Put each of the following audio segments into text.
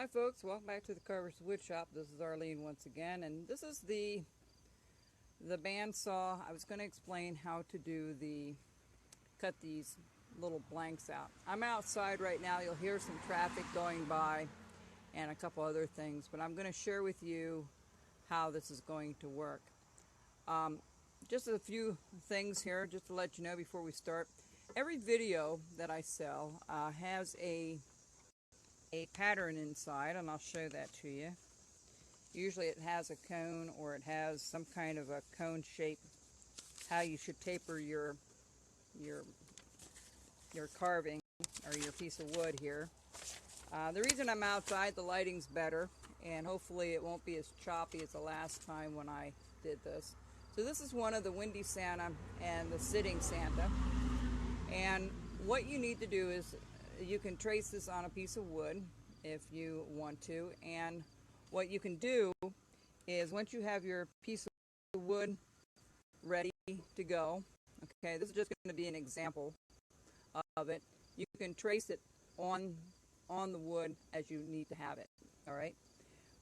Hi folks, welcome back to the Carver's Woodshop. This is Arlene once again, and this is the bandsaw. I was going to explain how to cut these little blanks out. I'm outside right now. You'll hear some traffic going by and a couple other things, but I'm going to share with you how this is going to work. Just a few things here just to let you know before we start. Every video that I sell has a pattern inside, and I'll show that to you. Usually it has a cone or it has some kind of a cone shape, how you should taper your carving or your piece of wood here. The reason I'm outside, the lighting's better, and hopefully it won't be as choppy as the last time when I did this. So this is one of the Windy Santa and the Sitting Santa, and what you need to do is you can trace this on a piece of wood if you want to, and what you can do is once you have your piece of wood ready to go, okay, this is just going to be an example of it, you can trace it on the wood as you need to have it. All right,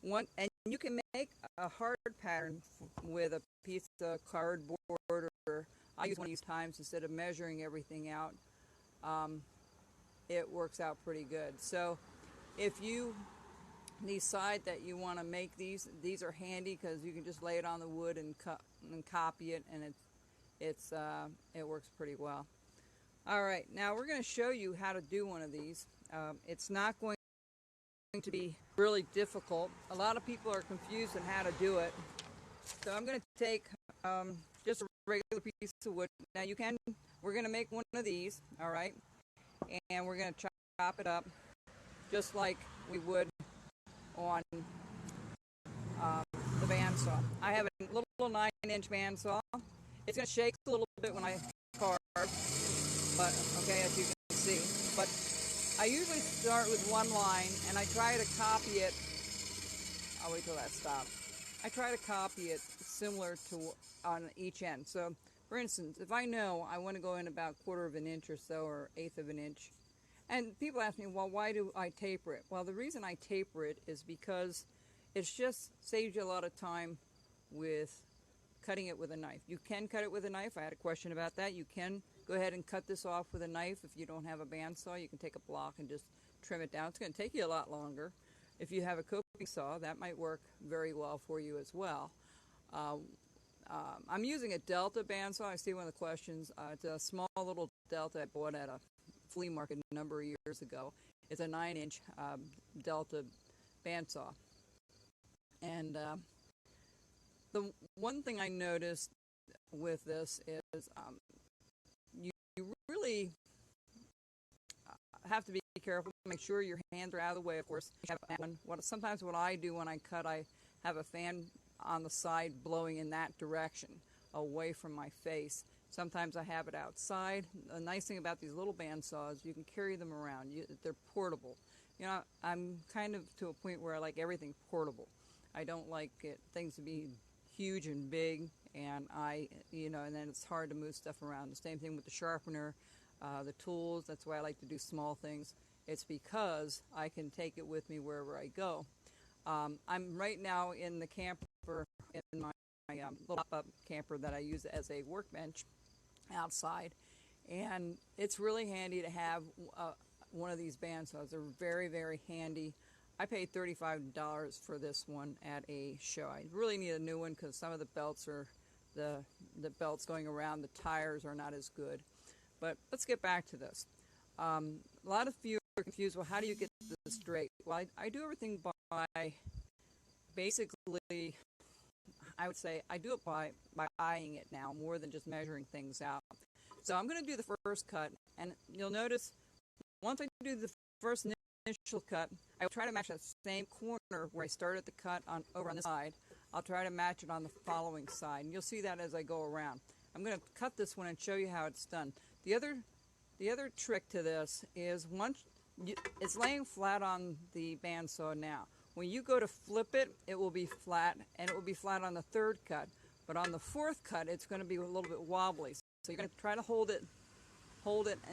and you can make a hard pattern with a piece of cardboard, or I use one of these times instead of measuring everything out. It works out pretty good. So if you decide that you want to make these are handy because you can just lay it on the wood and copy it, and it works pretty well. All right, now we're going to show you how to do one of these. It's not going to be really difficult. A lot of people are confused on how to do it. So I'm going to take just a regular piece of wood. Now we're going to make one of these, all right? And we're going to chop it up just like we would on the bandsaw. I have a little 9-inch bandsaw. It's going to shake a little bit when I carve, but okay, as you can see. But I usually start with one line and I try to copy it. I'll wait till that stops. I try to copy it similar to on each end. So for instance, if I know I want to go in about 1/4 of an inch or so, or 1/8 of an inch, and people ask me, well, why do I taper it? Well, the reason I taper it is because it just saves you a lot of time with cutting it with a knife. You can cut it with a knife. I had a question about that. You can go ahead and cut this off with a knife. If you don't have a bandsaw, you can take a block and just trim it down. It's going to take you a lot longer. If you have a coping saw, that might work very well for you as well. I'm using a Delta bandsaw. I see one of the questions. It's a small little Delta I bought at a flea market a number of years ago. It's a 9-inch Delta bandsaw. And the one thing I noticed with this is you really have to be careful. Make sure your hands are out of the way, of course. Sometimes what I do when I cut, I have a fan on the side blowing in that direction, away from my face. Sometimes I have it outside. The nice thing about these little bandsaws, you can carry them around. They're portable. You know, I'm kind of to a point where I like everything portable. I don't like things to be huge and big, and and then it's hard to move stuff around. The same thing with the sharpener, the tools. That's why I like to do small things. It's because I can take it with me wherever I go. I'm right now in the camper, in my little pop-up camper that I use as a workbench outside, and it's really handy to have one of these bandsaws. They're very, very handy. I paid $35 for this one at a show. I really need a new one because some of the belts the belts going around the tires are not as good. But let's get back to this. A lot of you are confused. Well, how do you get this straight? Well, I do everything by basically, I would say I do it by eyeing it now more than just measuring things out. So I'm going to do the first cut, and you'll notice once I do the first initial cut, I will try to match that same corner where I started the cut over on this side. I'll try to match it on the following side, and you'll see that as I go around. I'm going to cut this one and show you how it's done. The other trick to this is it's laying flat on the bandsaw now. When you go to flip it, it will be flat, and it will be flat on the third cut. But on the fourth cut, it's going to be a little bit wobbly. So you're going to try to hold it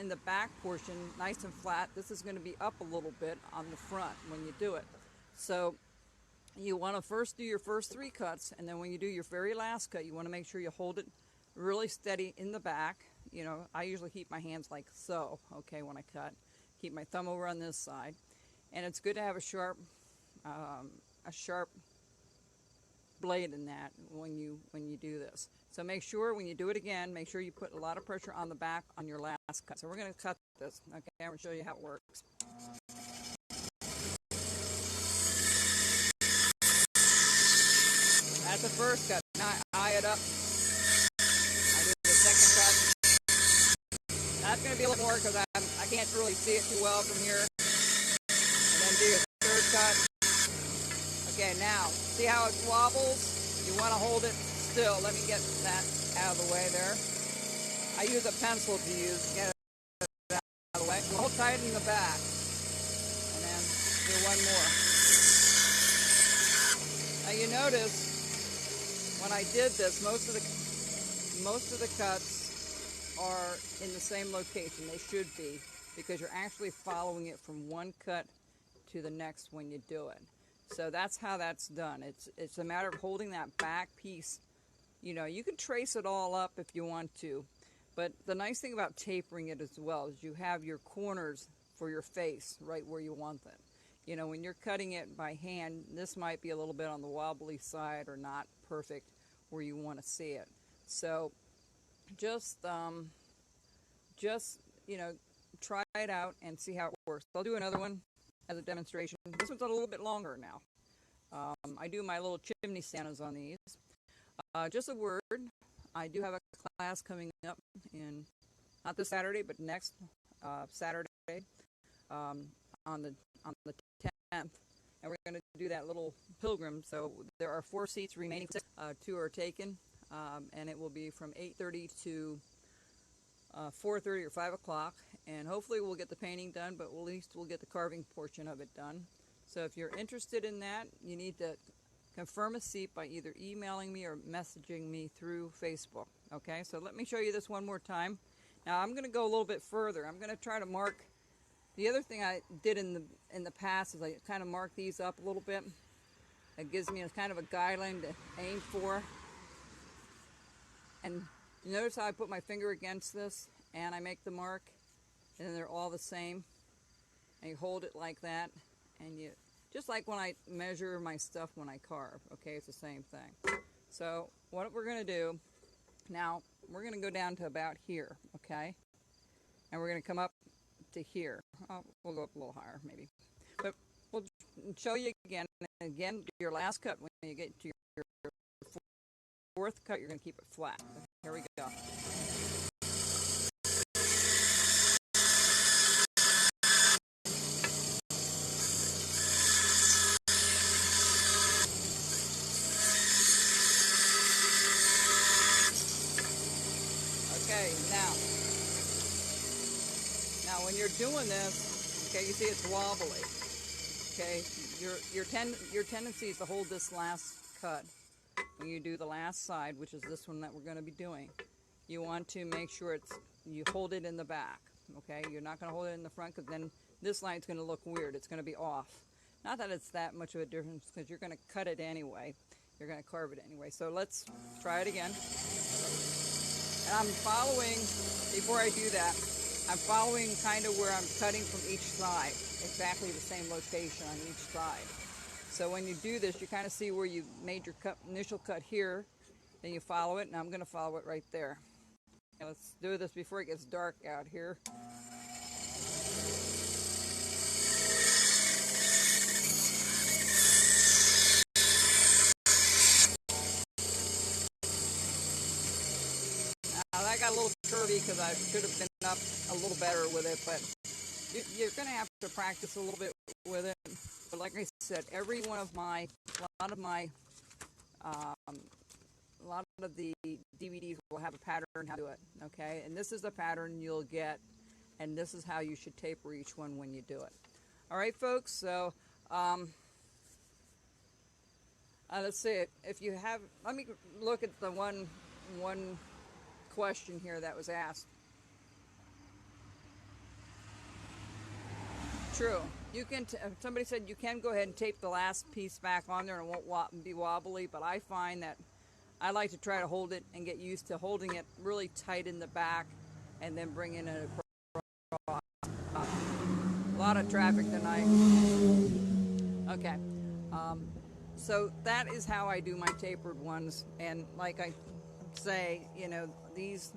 in the back portion nice and flat. This is going to be up a little bit on the front when you do it. So you want to first do your first 3 cuts, and then when you do your very last cut, you want to make sure you hold it really steady in the back. You know, I usually keep my hands like so, okay, when I cut. Keep my thumb over on this side. And it's good to have a sharp blade in that when you do this. So make sure when you do it again, make sure you put a lot of pressure on the back on your last cut. So we're going to cut this, okay? I'm going to show you how it works. That's the first cut. Now I eye it up. I do the second cut. That's going to be a little more because I can't really see it too well from here. And then do your third cut. Okay, now, see how it wobbles? You want to hold it still. Let me get that out of the way there. I use a pencil to get it out of the way. Hold tight in the back. And then do one more. Now you notice, when I did this, most of the cuts are in the same location. They should be, because you're actually following it from one cut to the next when you do it. So that's how that's done. It's a matter of holding that back piece. You know, you can trace it all up if you want to, but the nice thing about tapering it as well is you have your corners for your face right where you want them. You know, when you're cutting it by hand, this might be a little bit on the wobbly side or not perfect where you want to see it. So just you know, try it out and see how it works. I'll do another one as a demonstration. This one's a little bit longer now. I do my little chimney Santas on these. Just a word, I do have a class coming up in, not this Saturday, but next Saturday on the 10th. And we're going to do that little pilgrim. So there are 4 seats remaining. 2 are taken. And it will be from 8:30 to 4:30 or 5 o'clock. And hopefully we'll get the painting done, but at least we'll get the carving portion of it done. So if you're interested in that, you need to confirm a seat by either emailing me or messaging me through Facebook. Okay, so let me show you this one more time. Now I'm going to go a little bit further. I'm going to try to mark. The other thing I did in the past is I kind of mark these up a little bit. It gives me a kind of a guideline to aim for. And you notice how I put my finger against this and I make the mark, and then they're all the same. And you hold it like that, and you just like when I measure my stuff when I carve. Okay, it's the same thing. So what we're going to do now, we're going to go down to about here. Okay, and we're going to come up to here. Oh, we'll go up a little higher maybe, but we'll show you again. And again, do your last cut. When you get to your 4th cut, you're going to keep it flat. Here we go. Okay, now when you're doing this, okay, you see it's wobbly. Okay, your tendency is to hold this last cut. When you do the last side, which is this one that we're going to be doing, you want to make sure you hold it in the back. Okay, you're not going to hold it in the front, because then this line's going to look weird. It's going to be off. Not that it's that much of a difference, because you're going to cut it anyway. You're going to carve it anyway. So let's try it again. And I'm following, before I do that, I'm following kind of where I'm cutting from each side, exactly the same location on each side. So when you do this, you kind of see where you made your initial cut here, then you follow it, and I'm going to follow it right there. Now let's do this before it gets dark out here. Now that got a little curvy because I should have been up a little better with it, but you're going to have to practice a little bit with it. But like I said, a lot of the DVDs will have a pattern how to do it, okay? And this is the pattern you'll get, and this is how you should taper each one when you do it. All right, folks, so let's see, if you have, let me look at the one question here that was asked. True. You can. Somebody said you can go ahead and tape the last piece back on there and it won't be wobbly, but I find that I like to try to hold it and get used to holding it really tight in the back and then bringing it across. A lot of traffic tonight. Okay. So that is how I do my tapered ones. And like I say, you know,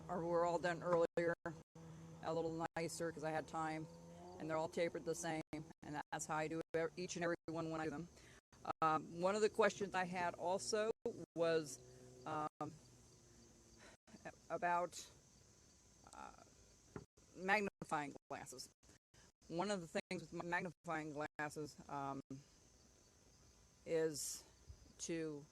were all done earlier, a little nicer because I had time. And they're all tapered the same. And that's how I do each and every one when I do them. One of the questions I had also was about magnifying glasses. One of the things with magnifying glasses is to,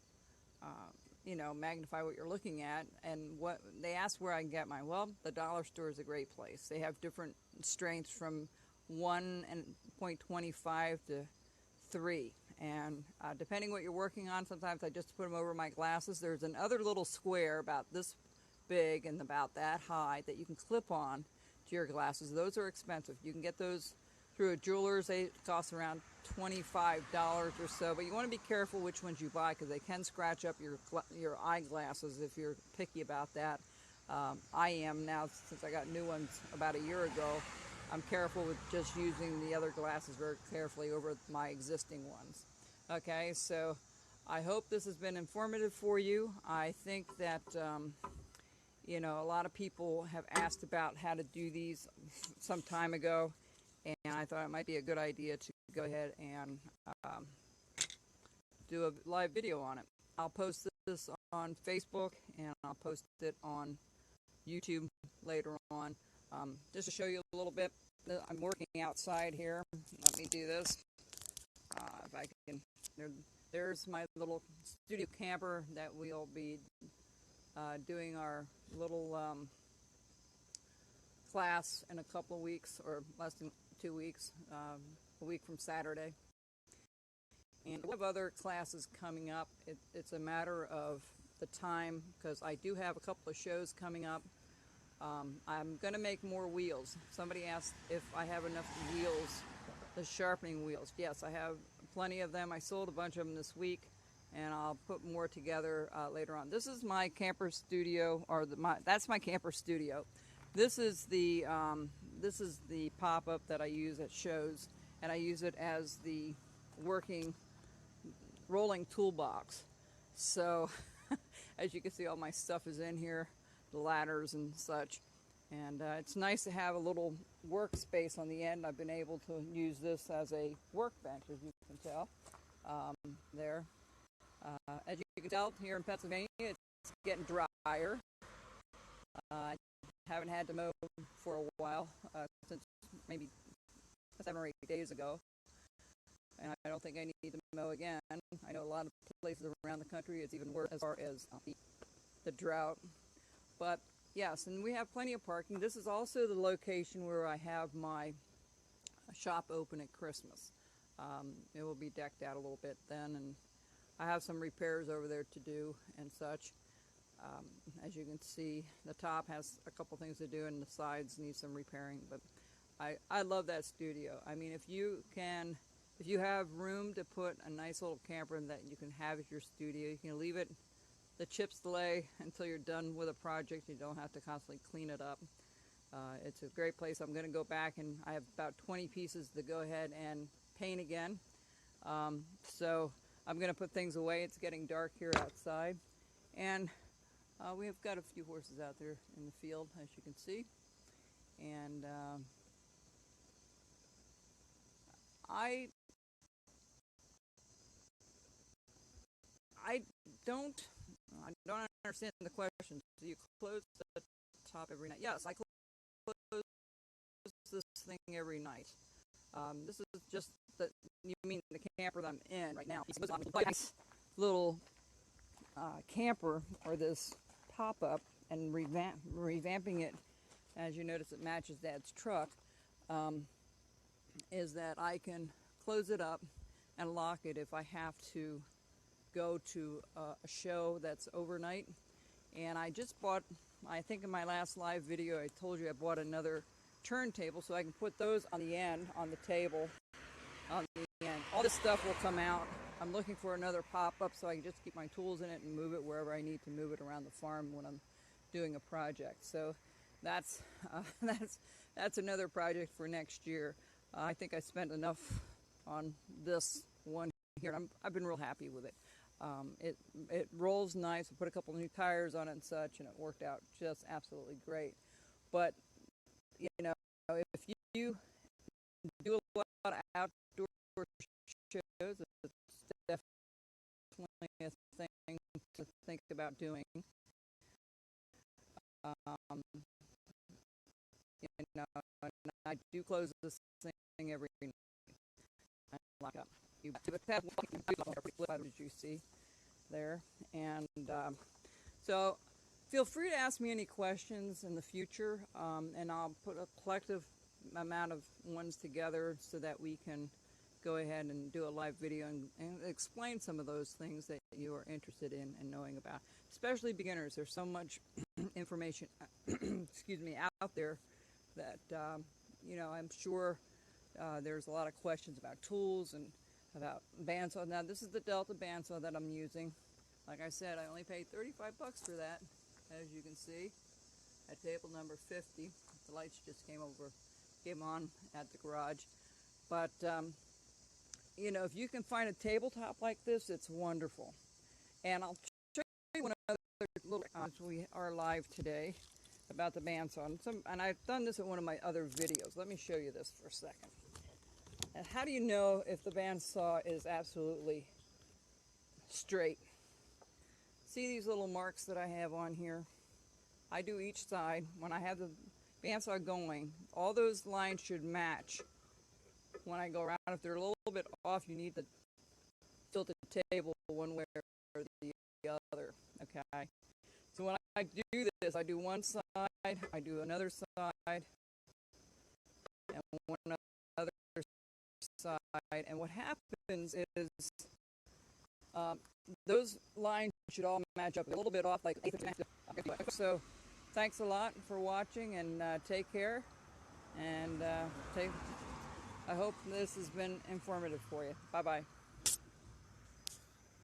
magnify what you're looking at. And what they asked where I can get mine. Well, the dollar store is a great place. They have different strengths from 1.25 to 3. And depending what you're working on, sometimes I just put them over my glasses. There's another little square about this big and about that high that you can clip on to your glasses. Those are expensive. You can get those through a jeweler's. They cost around $25 or so, but you want to be careful which ones you buy because they can scratch up your eyeglasses if you're picky about that. I am now, since I got new ones about a year ago. I'm careful with just using the other glasses very carefully over my existing ones. Okay, so I hope this has been informative for you. I think that, a lot of people have asked about how to do these some time ago, and I thought it might be a good idea to go ahead and do a live video on it. I'll post this on Facebook, and I'll post it on YouTube later on. Just to show you a little bit, I'm working outside here. Let me do this. If I can, there's my little studio camper that we'll be doing our little class in a couple of weeks, or less than 2 weeks, a week from Saturday. And we have other classes coming up. It's a matter of the time, because I do have a couple of shows coming up. I'm going to make more wheels. Somebody asked if I have enough wheels, the sharpening wheels. Yes, I have plenty of them. I sold a bunch of them this week, and I'll put more together later on. This is my camper studio, that's my camper studio. This is the pop-up that I use at shows, and I use it as the working rolling toolbox. So as you can see, all my stuff is in here, the ladders and such, and it's nice to have a little workspace on the end. I've been able to use this as a workbench, as you can tell there. As you can tell, here in Pennsylvania, it's getting drier. I haven't had to mow for a while, since maybe 7 or 8 days ago, and I don't think I need to mow again. I know a lot of places around the country it's even worse as far as the drought. But yes, and we have plenty of parking. This is also the location where I have my shop open at Christmas. It will be decked out a little bit then, and I have some repairs over there to do and such. As you can see, the top has a couple things to do and the sides need some repairing, but I love that studio. I mean, if you have room to put a nice little camper that you can have as your studio, you can leave it the chips lay until you're done with a project. You don't have to constantly clean it up. It's a great place. I'm going to go back, and I have about 20 pieces to go ahead and paint again. So I'm going to put things away. It's getting dark here outside, and we have got a few horses out there in the field, as you can see. And I don't understand the question. Do you close the top every night? Yes, I close this thing every night. This is just you mean the camper that I'm in right now. It's a nice little camper, or this pop-up, and revamping it, as you notice it matches Dad's truck, is that I can close it up and lock it if I have to go to a show that's overnight. And I just bought, I think in my last live video I told you I bought another turntable, so I can put those on the end on the table on the end. All this stuff will come out. I'm looking for another pop-up so I can just keep my tools in it and move it wherever I need to move it around the farm when I'm doing a project. So that's that's another project for next year. I think I spent enough on this one here. I've been real happy with it. It rolls nice. I put a couple new tires on it and such, and it worked out just absolutely great. But you know, if you do a lot of outdoor shows, it's definitely a thing to think about doing. Um, and I do close this thing every night. I lock up. You have one, as you see there, and so feel free to ask me any questions in the future, and I'll put a collective amount of ones together so that we can go ahead and do a live video and explain some of those things that you are interested in and knowing about, especially beginners. There's so much information excuse me, out there that I'm sure there's a lot of questions about tools and about bandsaw. Now this is the Delta bandsaw that I'm using. Like I said, I only paid $35 for that, as you can see, at table number 50. The lights just came on at the garage. But if you can find a tabletop like this, it's wonderful. And I'll show you one other little we are live today about the bandsaw. And I've done this in one of my other videos. Let me show you this for a second. And how do you know if the bandsaw is absolutely straight? See these little marks that I have on here? I do each side. When I have the bandsaw going, all those lines should match when I go around. If they're a little bit off, you need to tilt the table one way or the other, okay? So when I do this, I do one side, I do another side, and one other side, and what happens is those lines should all match up a little bit off, like so. Thanks a lot for watching, and take care, and I hope this has been informative for you. Bye bye.